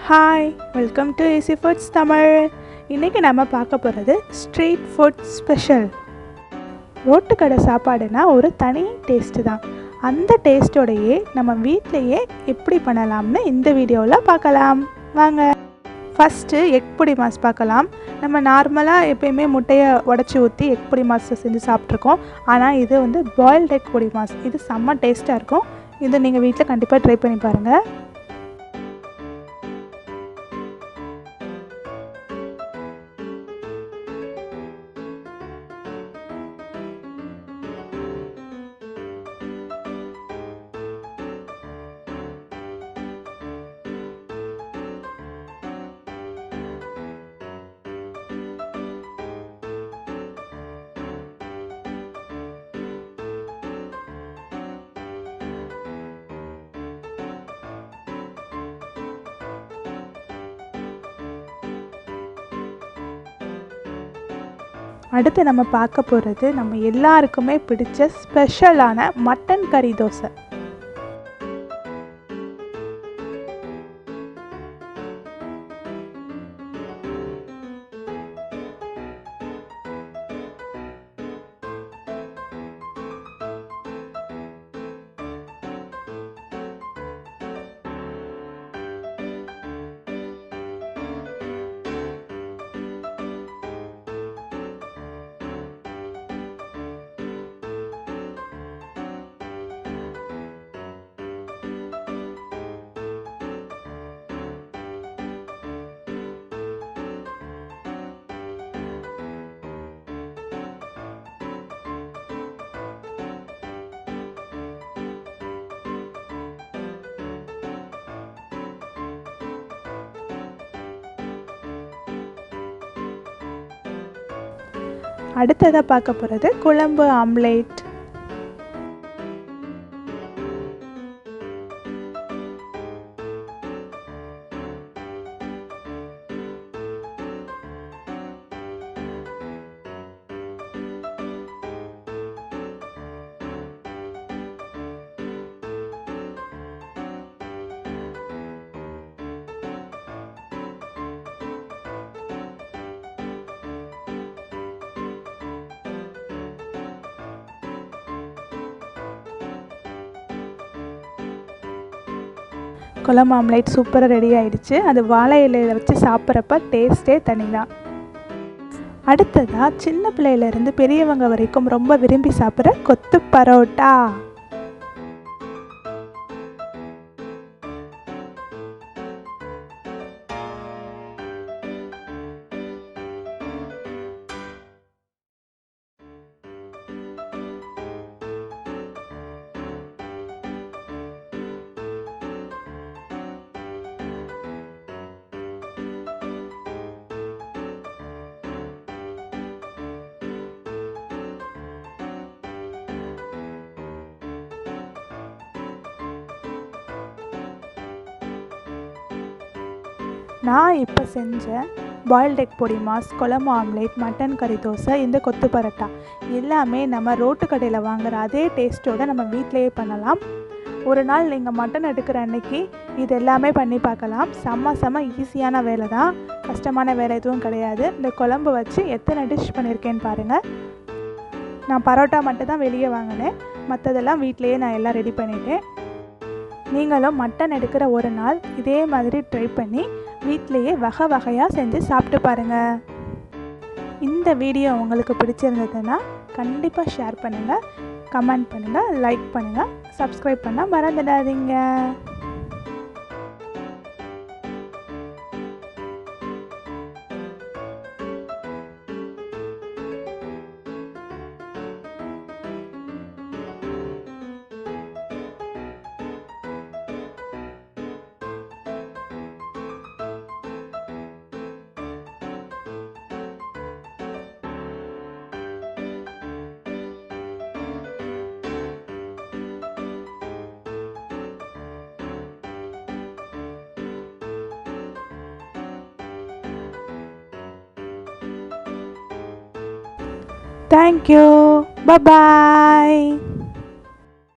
Hi, welcome to easy foods Tamil. இன்றைக்கி நம்ம பார்க்க போகிறது ஸ்ட்ரீட் ஃபுட் ஸ்பெஷல். ரோட்டுக்கடை சாப்பாடுனா ஒரு தனி டேஸ்ட்டு தான். அந்த டேஸ்ட்டோடையே நம்ம வீட்டிலையே எப்படி பண்ணலாம்னு இந்த வீடியோவில் பார்க்கலாம் வாங்க. ஃபஸ்ட்டு எக் பொடி மாஸ் பார்க்கலாம். நம்ம நார்மலாக எப்பயுமே முட்டையை உடச்சி ஊற்றி எக் பொடி மாஸ் செஞ்சு சாப்பிட்ருக்கோம். ஆனால் இது வந்து பாயில்டு எக் பொடி மாஸ். இது செம்ம டேஸ்ட்டாக இருக்கும். இது நீங்கள் வீட்டில் கண்டிப்பாக ட்ரை பண்ணி பாருங்கள். அடுத்து நம்ம பார்க்க போகிறது நம்ம எல்லாருக்குமே பிடிச்ச ஸ்பெஷலான மட்டன் கறி தோசை. அடுத்ததாக பார்க்க போகிறது குழம்பு ஆம்லேட். குழம்பு ஆம்லேட் சூப்பராக ரெடி ஆகிடுச்சு. அது வாழை இலையில் வச்சு சாப்பிட்றப்ப டேஸ்ட்டே தனி தான். அடுத்ததாக சின்ன பிள்ளையிலேருந்து பெரியவங்க வரைக்கும் ரொம்ப விரும்பி சாப்பிட்ற கொத்து பரோட்டா. நான் இப்போ செஞ்ச பாயில்டு எக் பொடி மாஸ், குழம்பு ஆம்லேட், மட்டன் கறி தோசை, இந்த கொத்து பரோட்டா எல்லாமே நம்ம ரோட்டு கடையில் வாங்குகிற அதே டேஸ்ட்டோடு நம்ம வீட்டிலையே பண்ணலாம். ஒரு நாள் நீங்கள் மட்டன் எடுக்கிற அன்னைக்கு இது எல்லாமே பண்ணி பார்க்கலாம். செம்ம ஈஸியான வேலை தான், கஷ்டமான வேலை எதுவும் கிடையாது. இந்த குழம்பு வச்சு எத்தனை டிஷ் பண்ணியிருக்கேன்னு பாருங்கள். நான் பரோட்டா மட்டும் தான் வெளியே வாங்கினேன், மற்றதெல்லாம் வீட்டிலையே நான் எல்லாம் ரெடி பண்ணிட்டேன். நீங்களும் மட்டன் எடுக்கிற ஒரு நாள் இதே மாதிரி ட்ரை பண்ணி வீட்டிலையே வகையாக செஞ்சு சாப்பிட்டு பாருங்கள். இந்த வீடியோ உங்களுக்கு பிடிச்சிருந்ததுன்னா கண்டிப்பாக ஷேர் பண்ணுங்கள், கமெண்ட் பண்ணுங்கள், லைக் பண்ணுங்கள், சப்ஸ்கிரைப் பண்ண மறந்துடாதீங்க. Thank you. Bye-bye.